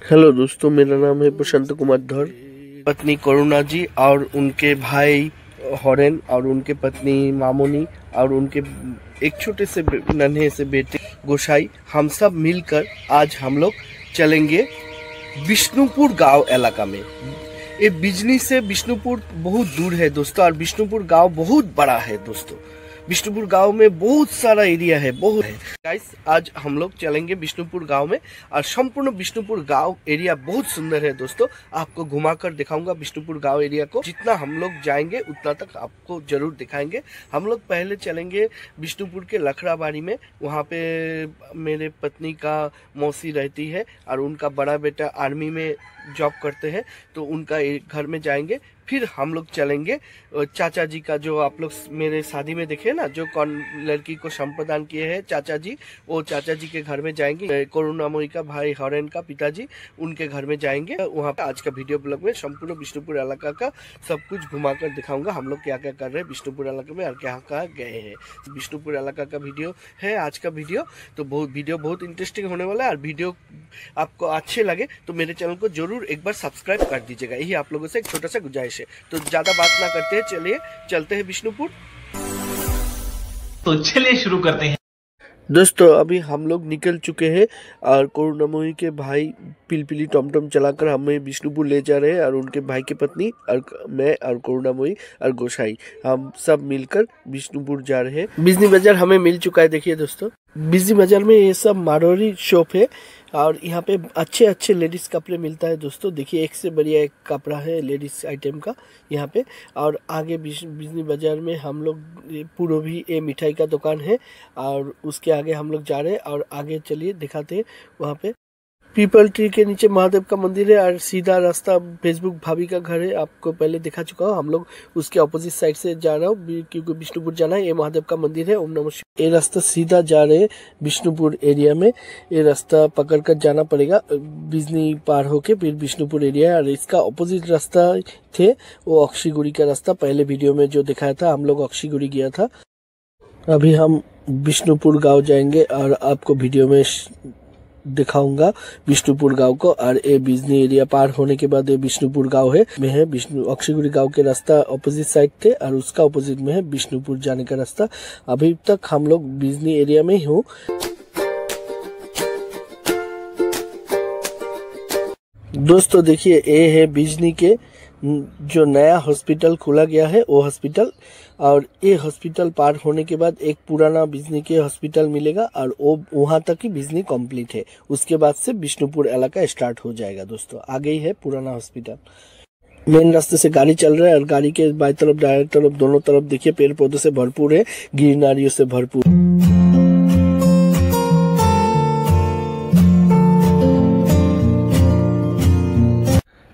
Hello दोस्तों, मेरा नाम है प्रशांत कुमार धर। पत्नी करुणा जी और उनके भाई हॉरेन और उनके पत्नी मामोनी और उनके एक छोटे से नन्हे से बेटे गोसाई, हम सब मिलकर आज हम लोग चलेंगे बिष्णुपुर गांव इलाका में। ये बिजनी से बिष्णुपुर बहुत दूर है दोस्तों, और बिष्णुपुर गांव बहुत बड़ा है दोस्तों। बिष्णुपुर गांव में बहुत सारा एरिया है, बहुत है गाइस। आज हम लोग चलेंगे बिष्णुपुर गांव में, और संपूर्ण बिष्णुपुर गांव एरिया बहुत सुंदर है दोस्तों। आपको घुमाकर दिखाऊंगा बिष्णुपुर गांव एरिया को। जितना हम लोग जाएंगे उतना तक आपको जरूर दिखाएंगे। हम लोग पहले चलेंगे बिष्णुपुर के लखड़ाबाड़ी में। वहाँ पे मेरे पत्नी का मौसी रहती है और उनका बड़ा बेटा आर्मी में जॉब करते हैं, तो उनका घर में जाएंगे। फिर हम लोग चलेंगे चाचा जी का, जो आप लोग मेरे शादी में देखे ना, जो कौन लड़की को संप्रदान किए हैं चाचा जी, वो चाचा जी के घर में जाएंगे। करुणामयी का भाई हॉरेन का पिताजी, उनके घर में जाएंगे। वहाँ पे आज का वीडियो ब्लॉग में संपूर्ण बिष्णुपुर इलाका का सब कुछ घुमाकर दिखाऊंगा, हम लोग क्या क्या कर रहे हैं बिष्णुपुर इलाके में और क्या कहाँ गए हैं। बिष्णुपुर इलाका का वीडियो है आज का वीडियो, तो वीडियो बहुत इंटरेस्टिंग होने वाला है। और वीडियो आपको अच्छे लगे तो मेरे चैनल को जरूर एक बार सब्सक्राइब कर दीजिएगा, यही आप लोगों से एक छोटा सा गुजारिश है। तो ज्यादा बात ना करते हैं, चलिए चलते हैं बिष्णुपुर। तो चलिए शुरू करते हैं दोस्तों। अभी हम लोग निकल चुके हैं और करुणामयी के भाई पिलपिली टमटम चलाकर हमें बिष्णुपुर ले जा रहे हैं, और उनके भाई की पत्नी और मैं और करुणामयी और गोसाई, हम सब मिलकर बिष्णुपुर जा रहे हैं। बिजनी बाजार हमें मिल चुका है। देखिए दोस्तों, बिजनी बाजार में ये सब मारवाड़ी शॉप है, और यहाँ पे अच्छे अच्छे लेडीज कपड़े मिलता है दोस्तों। देखिए, एक से बढ़िया एक कपड़ा है लेडीज आइटम का यहाँ पे। और आगे बिजनी बाजार में हम लोग पूरा भी ये मिठाई का दुकान है, और उसके आगे हम लोग जा रहे हैं। और आगे चलिए दिखाते हैं। वहाँ पे पीपल ट्री के नीचे महादेव का मंदिर है, और सीधा रास्ता फेसबुक भाभी का घर है, आपको पहले दिखा चुका हूँ। हम लोग उसके ऑपोजिट साइड से जा रहा हूँ, क्योंकि बिष्णुपुर जाना है। ये महादेव का मंदिर है, ओम नमः शिवाय। ये रास्ता सीधा जा रहे हैं बिष्णुपुर एरिया में। ये रास्ता पकड़ कर जाना पड़ेगा, बिजनी पार होके फिर बिष्णुपुर एरिया है। और इसका ऑपोजिट रास्ता थे वो अक्षीगुड़ी का रास्ता, पहले वीडियो में जो दिखाया था हम लोग अक्षीगुड़ी गया था। अभी हम बिष्णुपुर गाँव जाएंगे और आपको वीडियो में दिखाऊंगा बिष्णुपुर गांव को। और ये बिजनी एरिया पार होने के बाद ये बिष्णुपुर गांव है में है। बिष्णु अक्षयगुड़ी गांव के रास्ता ऑपोजिट साइड थे, और उसका ऑपोजिट में है बिष्णुपुर जाने का रास्ता। अभी तक हम लोग बिजनी एरिया में ही हूँ। दोस्तों देखिए, ये है बिजनी के जो नया हॉस्पिटल खोला गया है वो हॉस्पिटल, और ये हॉस्पिटल पार होने के बाद एक पुराना बिजनी के हॉस्पिटल मिलेगा, और वो वहाँ तक ही बिजनी कंप्लीट है। उसके बाद से बिष्णुपुर इलाका स्टार्ट हो जाएगा दोस्तों। आगे ही है पुराना हॉस्पिटल। मेन रास्ते से गाड़ी चल रहा है, और गाड़ी के बाएं तरफ दाएं तरफ दोनों तरफ देखिए पेड़ पौधों से भरपूर है, गिरनारियों से भरपूर।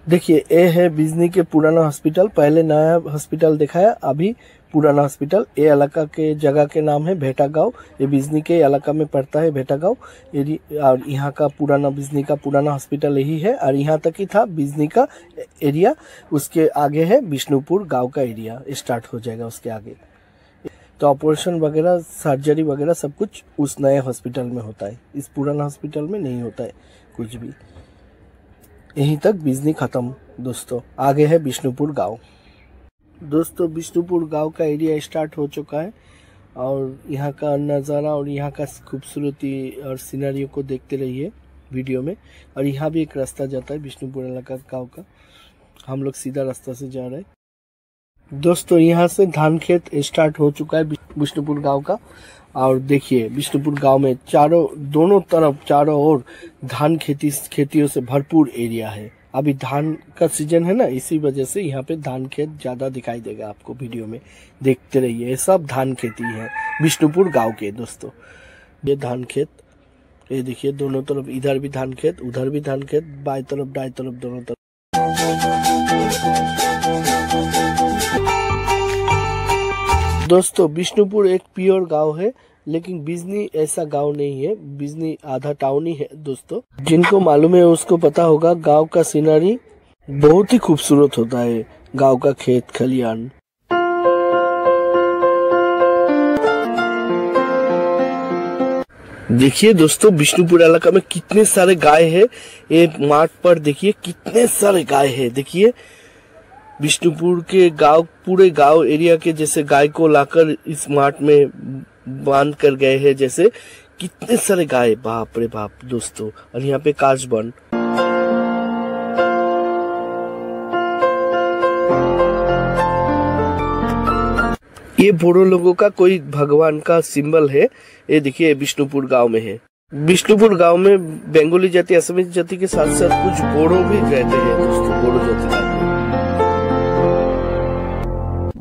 देखिए, ये है बिजनी के पुराना हॉस्पिटल। पहले नया हॉस्पिटल दिखाया, अभी पुराना हॉस्पिटल। ये इलाका के जगह के नाम है भेटा गांव। ये बिजनी के इलाका में पड़ता है भेटा गांव। और यहाँ का पुराना बिजनी का पुराना हॉस्पिटल यही है, और यहाँ तक ही था बिजनी का एरिया। उसके आगे है बिष्णुपुर गांव का एरिया स्टार्ट हो जाएगा उसके आगे। तो ऑपरेशन वगैरह सर्जरी वगैरह सब कुछ उस नए हॉस्पिटल में होता है, इस पुराना हॉस्पिटल में नहीं होता है कुछ भी। यहीं तक बिजनी खत्म दोस्तों। आगे है बिष्णुपुर गांव। दोस्तों, बिष्णुपुर गांव का एरिया स्टार्ट हो चुका है, और यहाँ का नज़ारा और यहाँ का खूबसूरती और सीनरियों को देखते रहिए वीडियो में। और यहाँ भी एक रास्ता जाता है बिष्णुपुर इलाका गांव का, हम लोग सीधा रास्ता से जा रहे हैं दोस्तों। यहाँ से धान खेत स्टार्ट हो चुका है बिष्णुपुर गाँव का। और देखिए, बिष्णुपुर गांव में दोनों तरफ चारों ओर धान खेतियों से भरपूर एरिया है। अभी धान का सीजन है ना, इसी वजह से यहाँ पे धान खेत ज्यादा दिखाई देगा आपको वीडियो में, देखते रहिए। ये सब धान खेती है बिष्णुपुर गांव के दोस्तों। ये धान खेत, ये देखिए दोनों तरफ, इधर भी धान खेत उधर भी धान खेत, बाएं तरफ दाएं तरफ दोनों तरफ। दोस्तों, बिष्णुपुर एक प्योर गांव है, लेकिन बिजनी ऐसा गांव नहीं है। बिजनी आधा टाउन ही है दोस्तों। जिनको मालूम है उसको पता होगा, गांव का सीनरी बहुत ही खूबसूरत होता है। गांव का खेत खलियान, देखिए दोस्तों, बिष्णुपुर इलाका में कितने सारे गाय हैं। ये मार्ट पर देखिए कितने सारे गाय हैं। देखिए बिष्णुपुर के गांव, पूरे गांव एरिया के जैसे गाय को लाकर इस मार्ट में बांध कर गए हैं। जैसे कितने सारे गाय, बाप रे बाप दोस्तों। और यहाँ पे काशबन। ये बोड़ो लोगों का कोई भगवान का सिंबल है। ये देखिए बिष्णुपुर गांव में है। बिष्णुपुर गांव में बंगाली जाति, असमी जाति के साथ साथ कुछ बोड़ो भी रहते हैं दोस्तों, बोड़ो जाति का।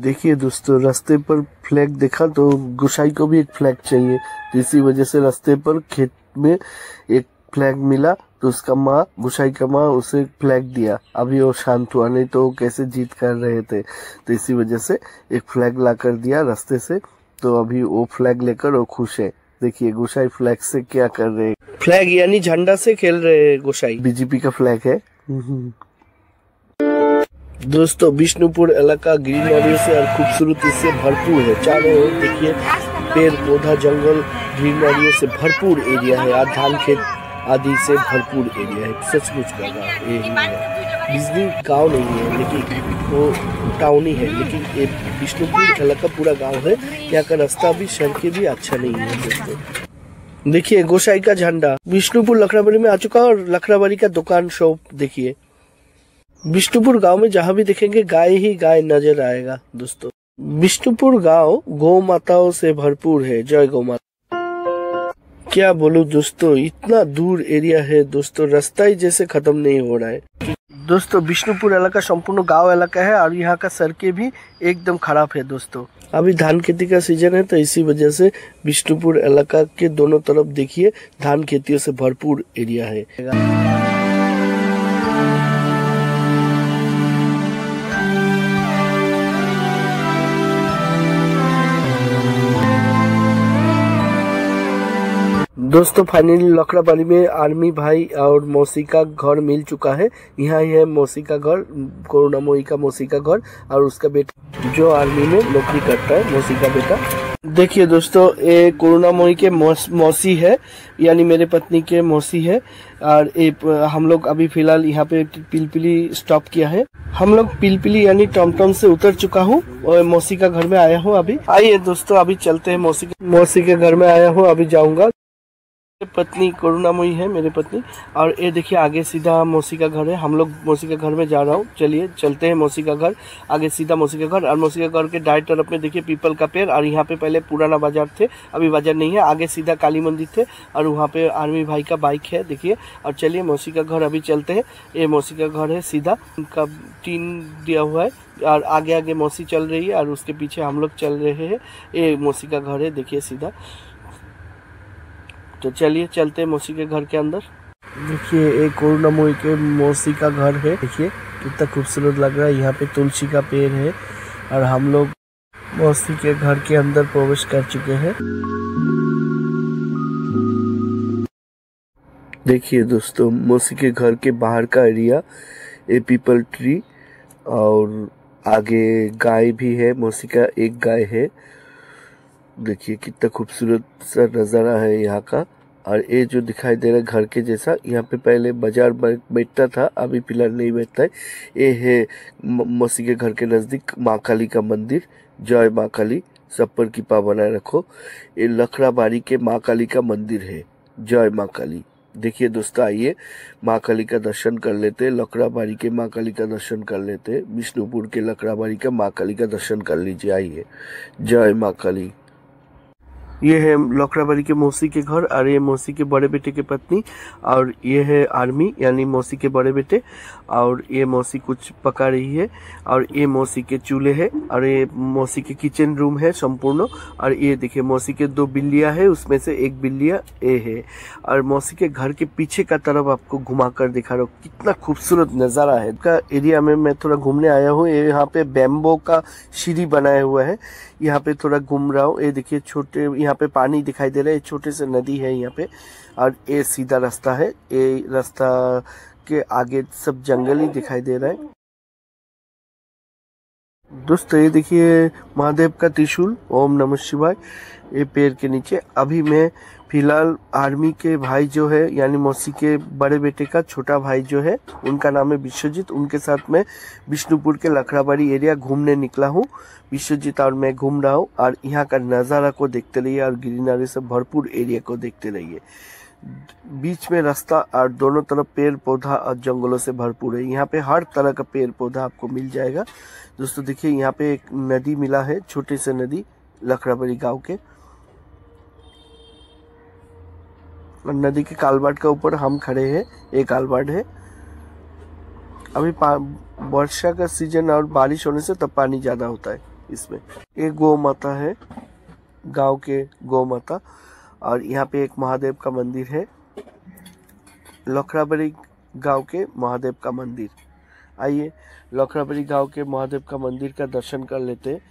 देखिए दोस्तों, रास्ते पर फ्लैग देखा तो गोसाई को भी एक फ्लैग चाहिए, तो इसी वजह से रास्ते पर खेत में एक फ्लैग मिला, तो उसका माँ, गोसाई का माँ उसे फ्लैग दिया। अभी वो शांत हुआ, नहीं तो वो कैसे जीत कर रहे थे। तो इसी वजह से एक फ्लैग ला कर दिया रास्ते से, तो अभी वो फ्लैग लेकर वो खुश है। देखिए गोसाई फ्लैग से क्या कर रहे हैं, फ्लैग यानी झंडा से खेल रहे हैं गोसाई। बीजेपी का फ्लैग है। दोस्तों बिष्णुपुर इलाका ग्रीनरी से और खूबसूरती से भरपूर है। चारों ओर देखिए पेड़ पौधा, जंगल, ग्रीनरी से भरपूर एरिया है। धान खेत आदि से भरपूर एरिया है। सचमुच का गाँव एरिया है। बिजली गाँव नहीं है, लेकिन वो टाउन ही है। लेकिन ये बिष्णुपुर इलाका पूरा गाँव है। यहाँ का रास्ता भी, सड़कें भी अच्छा नहीं है दोस्तों। देखिए गोसाई का झंडा बिष्णुपुर लखराबाड़ी में आ चुका है, और लखराबाड़ी का दुकान शॉप देखिए। बिष्णुपुर गांव में जहां भी देखेंगे गाय ही गाय नजर आएगा दोस्तों। बिष्णुपुर गांव गौ माताओं से भरपूर है। जय गौ माता। क्या बोलूं दोस्तों, इतना दूर एरिया है दोस्तों, रास्ता ही जैसे खत्म नहीं हो रहा है दोस्तों। बिष्णुपुर इलाका संपूर्ण गांव इलाका है, और यहाँ का सड़कें भी एकदम खराब है दोस्तों। अभी धान खेती का सीजन है, तो इसी वजह से बिष्णुपुर इलाका के दोनों तरफ देखिए धान खेतियों से भरपूर एरिया है। दोस्तों फाइनली लखराबाड़ी में आर्मी भाई और मौसी का घर मिल चुका है। यहाँ ही है मौसी का घर, करुणामयी का मौसी का घर, और उसका बेटा जो आर्मी में नौकरी करता है, मौसी का बेटा। देखिए दोस्तों, ये करुणामयी के मौसी है, यानी मेरे पत्नी के मौसी है। और हम लोग अभी फिलहाल यहाँ पे पिलपिली स्टॉप किया है। हम लोग पिलपिली यानी टमटम से उतर चुका हूँ और मौसी का घर में आया हूँ। अभी आइए दोस्तों, अभी चलते हैं मौसी के घर में आया हूँ, अभी जाऊंगा। पत्नी करुणामयी है मेरी पत्नी, और ये देखिए आगे सीधा मौसी का घर है। हम लोग मौसी के घर में जा रहा हूँ, चलिए चलते हैं मौसी का घर। आगे सीधा मौसी का घर, और मौसी के घर के दाएं तरफ में देखिए पीपल का पेड़, और यहाँ पे पहले पुराना बाजार थे, अभी बाजार नहीं है। आगे सीधा काली मंदिर थे, और वहाँ पे आर्मी भाई का बाइक है देखिए। और चलिए मौसी का घर अभी चलते हैं। ये मौसी का घर है, सीधा उनका टीन दिया हुआ है, और आगे आगे मौसी चल रही है, और उसके पीछे हम लोग चल रहे हैं। ये मौसी का घर है देखिए सीधा। तो चलिए चलते हैं मौसी के घर के अंदर। देखिए एक करुणामयी के मौसी का घर है, देखिए कितना खूबसूरत लग रहा है। यहाँ पे तुलसी का पेड़ है, और हम लोग मौसी के घर के अंदर प्रवेश कर चुके हैं। देखिए दोस्तों, मौसी के घर के बाहर का एरिया, ए पीपल ट्री, और आगे गाय भी है। मौसी का एक गाय है। देखिए कितना खूबसूरत सा नज़ारा है यहाँ का। और ये जो दिखाई दे रहा है घर के जैसा, यहाँ पे पहले बाजार बैठता था, अभी फिलहाल नहीं बैठता है। ये है मौसी के घर के नज़दीक माँ काली का मंदिर। जय माँ काली, सब पर कृपा बनाए रखो। ये लखराबाड़ी के माँ काली का मंदिर है। जय माँ काली। देखिए दोस्तों, आइए माँ काली का दर्शन कर लेते हैं। लखराबाड़ी के माँ काली का दर्शन कर लेते हैं। बिष्णुपुर के लखराबाड़ी का माँ काली का दर्शन कर लीजिए, आइए। जय माँ काली। ये है लखराबाड़ी के मौसी के घर, और ये मौसी के बड़े बेटे की पत्नी, और ये है आर्मी यानी मौसी के बड़े बेटे। और ये मौसी कुछ पका रही है, और ये मौसी के चूल्हे है, और ये मौसी के किचन रूम है संपूर्ण। और ये देखिए मौसी के 2 बिल्लियां है, उसमें से एक बिल्लियां ये है। और मौसी के घर के पीछे का तरफ आपको घुमा कर दिखा रहा हूँ, कितना खूबसूरत नज़ारा है। का एरिया में मैं थोड़ा घूमने आया हूँ। यहाँ पे बैम्बो का सीढ़ी बनाया हुआ है, यहाँ पे थोड़ा घूम रहा हूँ। ये देखिए छोटे, यहाँ पे पानी दिखाई दे रहा है, छोटे से नदी है यहाँ पे, और ये सीधा रास्ता है। ये रास्ता के आगे सब जंगल ही दिखाई दे रहा है दोस्तों। ये देखिए महादेव का त्रिशूल, ओम नमः शिवाय। ये पेड़ के नीचे अभी मैं फिलहाल आर्मी के भाई जो है यानी मौसी के बड़े बेटे का छोटा भाई जो है उनका नाम है विश्वजीत, उनके साथ मैं बिष्णुपुर के लखराबाड़ी एरिया घूमने निकला हूँ। विश्वजीत और मैं घूम रहा हूँ और यहाँ का नज़ारा को देखते रहिए और ग्रीनरी से भरपूर एरिया को देखते रहिए। बीच में रास्ता और दोनों तरफ पेड़ पौधा और जंगलों से भरपूर है। यहाँ पे हर तरह का पेड़ पौधा आपको मिल जाएगा। दोस्तों देखिए यहाँ पे एक नदी मिला है, छोटे से नदी लखराबाड़ी गांव के, और नदी के कालबाट के ऊपर हम खड़े हैं। एक कालबाट है, अभी वर्षा का सीजन और बारिश होने से तब पानी ज्यादा होता है इसमें। एक गौ माता है, गांव के गौ माता, और यहाँ पे एक महादेव का मंदिर है, लखराबाड़ी गांव के महादेव का मंदिर। आइए लखराबाड़ी गांव के महादेव का मंदिर का दर्शन कर लेते हैं।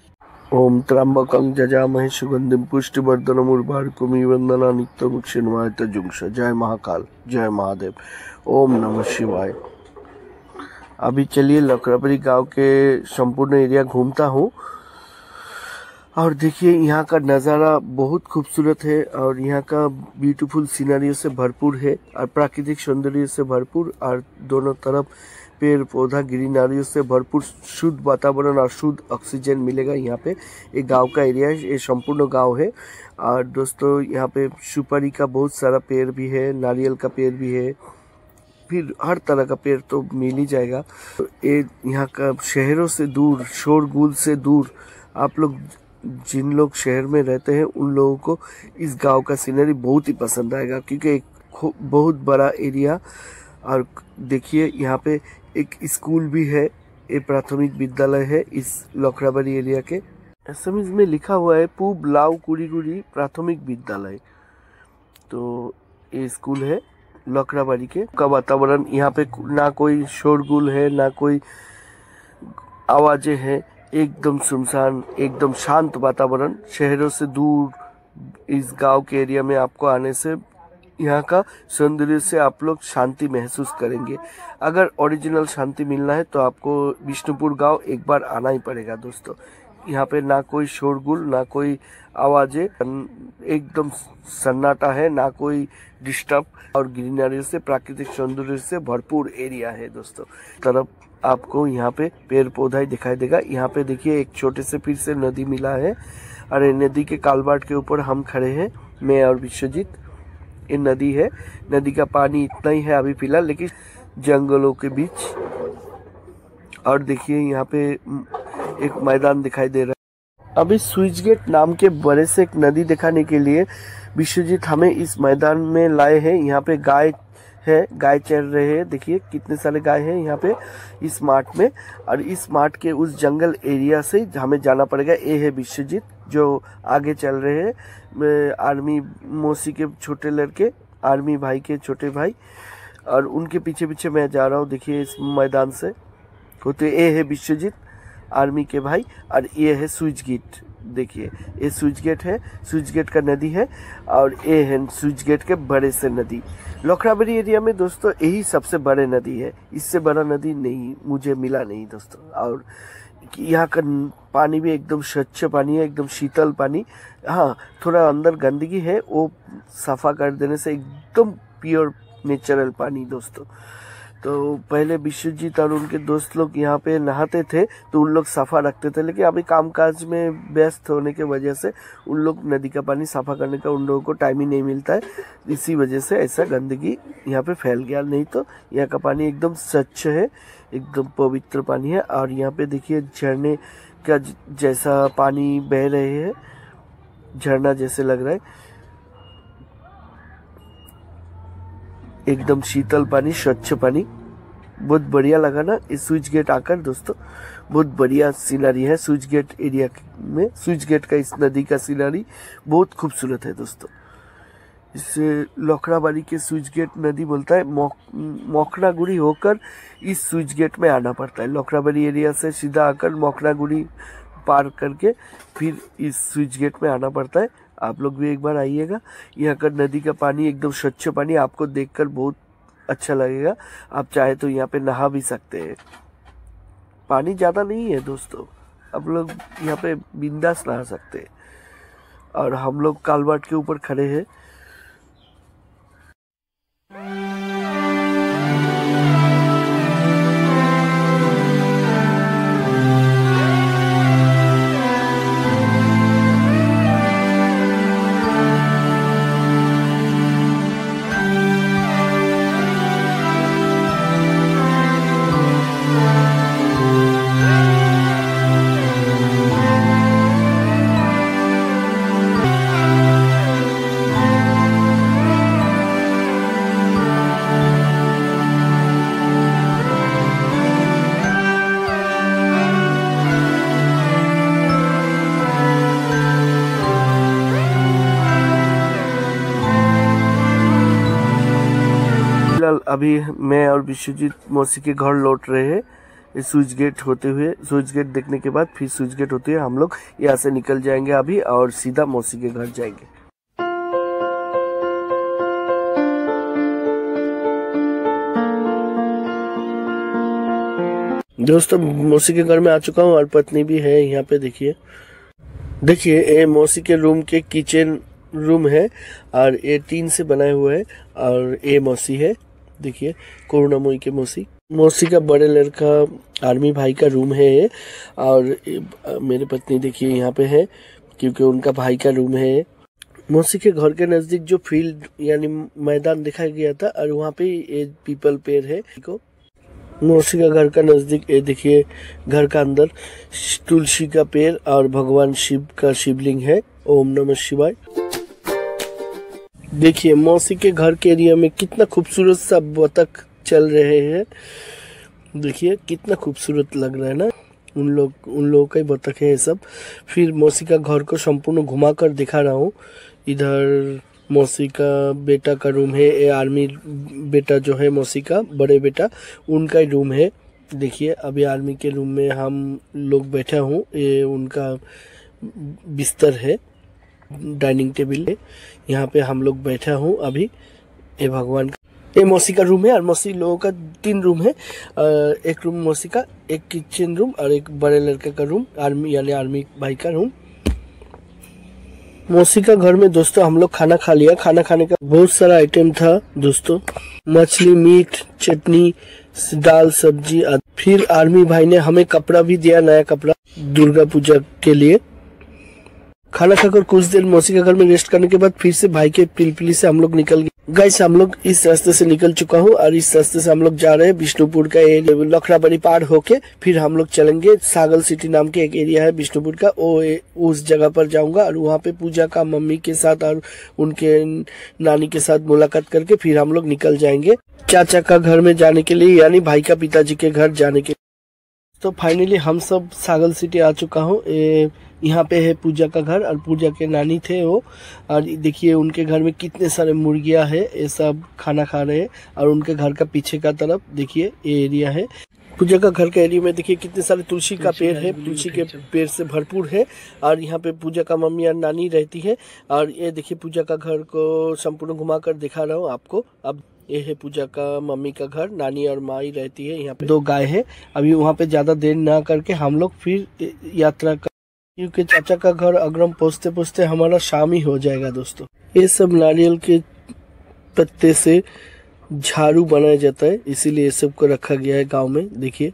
ओम त्र्यंबकं जजामहे सुगंधिं पुष्टिवर्धनम् उर्वारुकमिव वंदना नित्यमुक्षिणवायतजुंश। जय महाकाल, जय महादेव, ओम नमः शिवाय। अभी चलिए लखराबाड़ी गांव के संपूर्ण एरिया घूमता हूँ और देखिए यहाँ का नज़ारा बहुत खूबसूरत है और यहाँ का ब्यूटीफुल सीनरी से भरपूर है और प्राकृतिक सौंदर्य से भरपूर, और दोनों तरफ पेड़ पौधा ग्रीनरी से भरपूर, शुद्ध वातावरण और शुद्ध ऑक्सीजन मिलेगा यहाँ पे। एक गांव का एरिया है, ये संपूर्ण गांव है। और दोस्तों यहाँ पे सुपारी का बहुत सारा पेड़ भी है, नारियल का पेड़ भी है, फिर हर तरह का पेड़ तो मिल ही जाएगा। तो ये यहाँ का शहरों से दूर, शोरगुल से दूर, आप लोग जिन लोग शहर में रहते हैं उन लोगों को इस गांव का सीनरी बहुत ही पसंद आएगा, क्योंकि एक बहुत बड़ा एरिया। और देखिए यहाँ पे एक स्कूल भी है, एक प्राथमिक विद्यालय है इस लखराबाड़ी एरिया के। एसएमएस में लिखा हुआ है पूब लाव कुड़ीगुड़ी प्राथमिक विद्यालय। तो ये स्कूल है लखराबाड़ी के। का वातावरण यहाँ पे ना कोई शोरगुल है, ना कोई आवाजें हैं, एकदम सुनसान, एकदम शांत वातावरण। शहरों से दूर इस गांव के एरिया में आपको आने से यहाँ का सौंदर्य से आप लोग शांति महसूस करेंगे। अगर ओरिजिनल शांति मिलना है तो आपको बिष्णुपुर गांव एक बार आना ही पड़ेगा दोस्तों। यहाँ पे ना कोई शोरगुल, ना कोई आवाजें, एकदम सन्नाटा है, ना कोई डिस्टर्ब, और ग्रीनरी से प्राकृतिक सौंदर्य से भरपूर एरिया है दोस्तों। तरफ आपको यहाँ पे पेड़ पौधा ही दिखाई देगा। यहाँ पे देखिए एक छोटे से फिर से नदी मिला है और नदी के कालबाट के ऊपर हम खड़े हैं, मैं और विश्वजीत। ये नदी है, नदी का पानी इतना ही है अभी फिलहाल, लेकिन जंगलों के बीच। और देखिए यहाँ पे एक मैदान दिखाई दे रहा है। अभी स्विच गेट नाम के बड़े से एक नदी दिखाने के लिए विश्वजीत हमें इस मैदान में लाए हैं। यहाँ पे गाय है, गाय चल रहे हैं, देखिए कितने सारे गाय हैं यहाँ पे इस माठ में। और इस माठ के उस जंगल एरिया से हमें जाना पड़ेगा। ये है विश्वजीत जो आगे चल रहे हैं, आर्मी मौसी के छोटे लड़के, आर्मी भाई के छोटे भाई, और उनके पीछे पीछे मैं जा रहा हूँ। देखिए इस मैदान से होते ये है विश्वजीत आर्मी के भाई, और ये है स्विच गेट। देखिए ये स्विच गेट है, स्विच गेट का नदी है, और ये है स्विच गेट के बड़े से नदी। लखराबाड़ी एरिया में दोस्तों यही सबसे बड़े नदी है, इससे बड़ा नदी नहीं मुझे मिला नहीं दोस्तों। और यहाँ का पानी भी एकदम स्वच्छ पानी है, एकदम शीतल पानी। हाँ, थोड़ा अंदर गंदगी है, वो सफा कर देने से एकदम प्योर नेचुरल पानी दोस्तों। तो पहले विश्वजीत और उनके दोस्त लोग यहाँ पे नहाते थे तो उन लोग सफ़ा रखते थे, लेकिन अभी कामकाज में व्यस्त होने के वजह से उन लोग नदी का पानी सफ़ा करने का उन लोगों को टाइम ही नहीं मिलता है। इसी वजह से ऐसा गंदगी यहाँ पे फैल गया, नहीं तो यहाँ का पानी एकदम स्वच्छ है, एकदम पवित्र पानी है। और यहाँ पे देखिए झरने का जैसा पानी बह रहे हैं, झरना जैसे लग रहा है, एकदम शीतल पानी, स्वच्छ पानी, बहुत बढ़िया लगा ना इस स्विच गेट आकर दोस्तों। बहुत बढ़िया सीनरी है स्विच गेट एरिया में। स्विच गेट का इस नदी का सीनरी बहुत खूबसूरत है दोस्तों। इसे लखराबाड़ी के स्विच गेट नदी बोलता है। मोखनागुड़ी होकर इस स्विच गेट में आना पड़ता है। लखराबाड़ी एरिया से सीधा आकर मोखनागुड़ी पार करके फिर इस स्विच गेट में आना पड़ता है। आप लोग भी एक बार आइएगा। यहाँ का नदी का पानी एकदम स्वच्छ पानी, आपको देखकर बहुत अच्छा लगेगा। आप चाहे तो यहाँ पे नहा भी सकते हैं, पानी ज़्यादा नहीं है दोस्तों, आप लोग यहाँ पे बिंदास नहा सकते हैं। और हम लोग कालबाट के ऊपर खड़े हैं अभी मैं और विश्वजीत मौसी के घर लौट रहे हैं स्विच गेट होते हुए। स्विच गेट देखने के बाद फिर स्विच गेट होते हुए हम लोग यहाँ से निकल जाएंगे अभी और सीधा मौसी के घर जाएंगे। दोस्तों मौसी के घर में आ चुका हूँ और पत्नी भी है यहाँ पे। देखिए ये मौसी के रूम के किचन रूम है और ये टीन से बनाए हुए है और ये मौसी है। देखिए करुणामयी के मौसी का बड़े लड़का आर्मी भाई का रूम है ये। और मेरे पत्नी देखिए यहाँ पे है क्योंकि उनका भाई का रूम है। मौसी के घर के नजदीक जो फील्ड यानी मैदान दिखाया गया था और वहाँ पे ये पीपल पेड़ है। मौसी का घर का नजदीक ये देखिए घर का अंदर तुलसी का पेड़ और भगवान शिव का शिवलिंग है। ओम नमः शिवाय। देखिए मौसी के घर के एरिया में कितना खूबसूरत सा बतख चल रहे हैं। देखिए कितना खूबसूरत लग रहा है ना। उन लोगों का ही बतख है ये सब। फिर मौसी का घर को संपूर्ण घुमा कर दिखा रहा हूँ। इधर मौसी का बेटा का रूम है। ये आर्मी बेटा जो है मौसी का बड़े बेटा उनका ही रूम है। देखिए अभी आर्मी के रूम में हम लोग बैठा हूँ। ये उनका बिस्तर है, डाइनिंग टेबल है, यहाँ पे हम लोग बैठा हूँ अभी। ये भगवान का ये मौसी का रूम है और मौसी लोगों का 3 रूम है। एक रूम मौसी का, एक किचन रूम और एक बड़े लड़के का रूम, आर्मी यानी आर्मी भाई का रूम। मौसी का घर में दोस्तों हम लोग खाना खा लिया। खाना खाने का बहुत सारा आइटम था दोस्तों, मछली, मीट, चटनी, दाल, सब्जी। फिर आर्मी भाई ने हमें कपड़ा भी दिया, नया कपड़ा दुर्गा पूजा के लिए। खाना खाकर कुछ देर मौसी के घर में रेस्ट करने के बाद फिर से भाई के पिलपिली से हम लोग निकल गए। गाइस हम लोग इस रास्ते से निकल चुका हूँ और इस रास्ते से हम लोग जा रहे हैं विष्णुपुर का एरिया, लखराबड़ी पार होके फिर हम लोग चलेंगे सागल सिटी नाम के एक एरिया है विष्णुपुर का, उस जगह पर जाऊंगा और वहाँ पे पूजा का मम्मी के साथ और उनके नानी के साथ मुलाकात करके फिर हम लोग निकल जाएंगे चाचा का घर में जाने के लिए, यानी भाई का पिताजी के घर जाने के लिए। तो फाइनली हम सब सागल सिटी आ चुका हूँ। यहाँ पे है पूजा का घर और पूजा के नानी थे वो। और देखिए उनके घर में कितने सारे मुर्गियाँ है, ये सब खाना खा रहे हैं। और उनके घर का पीछे का तरफ देखिए ये एरिया है पूजा का घर का एरिया में। देखिए कितने सारे तुलसी का पेड़ है, तुलसी के पेड़ से भरपूर है। और यहाँ पे पूजा का मम्मी और नानी रहती है। और ये देखिए पूजा का घर को संपूर्ण घुमा कर दिखा रहा हूँ आपको। अब ये है पूजा का मम्मी का घर, नानी और माई रहती है। यहाँ पे 2 गाय है। अभी वहाँ पे ज्यादा देर ना करके हम लोग फिर यात्रा कर, क्योंकि चाचा का घर अग्रम पहुँचते पहुँचते हमारा शाम ही हो जाएगा दोस्तों। ये सब नारियल के पत्ते से झाड़ू बनाया जाता है, इसीलिए ये सब को रखा गया है गांव में। देखिए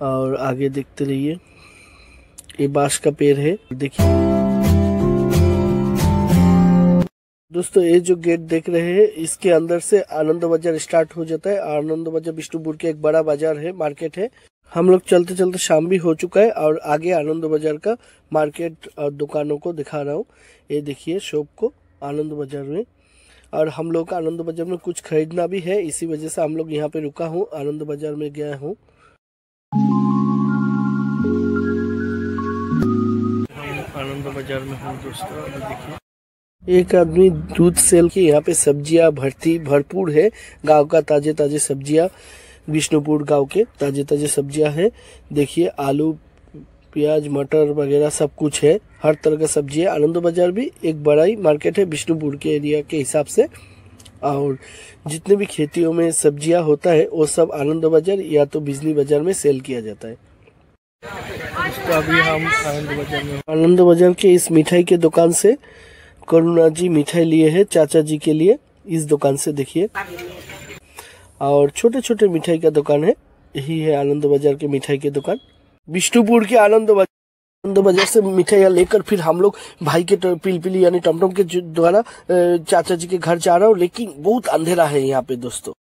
और आगे देखते रहिए। ये बांस का पेड़ है देखिए दोस्तों। ये जो गेट देख रहे हैं इसके अंदर से आनंद बाजार स्टार्ट हो जाता है। आनंद बाजार विष्णुपुर के एक बड़ा बाजार है, मार्केट है। हम लोग चलते चलते शाम भी हो चुका है और आगे आनंद बाजार का मार्केट और दुकानों को दिखा रहा हूँ। ये देखिए शॉप को आनंद बाजार में। और हम लोग का आनंद बाजार में कुछ खरीदना भी है, इसी वजह से हम लोग यहाँ पे रुका हूँ, आनंद बाजार में गया हूँ। आनंद बाजार में हूँ दोस्तों। अभी देखिए एक आदमी दूध सेल की, यहाँ पे सब्जियां भरपूर है। गांव का ताजे ताजे सब्जियां, विष्णुपुर गांव के ताजे ताजे सब्जियां हैं। देखिए आलू, प्याज, मटर वगैरह सब कुछ है, हर तरह का सब्जी है। आनंद बाजार भी एक बड़ा ही मार्केट है विष्णुपुर के एरिया के हिसाब से। और जितने भी खेतियों में सब्जियां होता है वो सब आनंद बाजार या तो बिजली बाजार में सेल किया जाता है। तो अभी हम आनंद बाजार के इस मिठाई के दुकान से करुणा जी मिठाई लिए हैं चाचा जी के लिए, इस दुकान से देखिए। और छोटे छोटे मिठाई का दुकान है, यही है आनंद बाजार के मिठाई के दुकान। विष्णुपुर के आनंद बाजार से मिठाइयाँ लेकर फिर हम लोग भाई के पिलपिली यानी टमटम के द्वारा चाचा जी के घर जा रहा हूँ। लेकिन बहुत अंधेरा है यहाँ पे दोस्तों।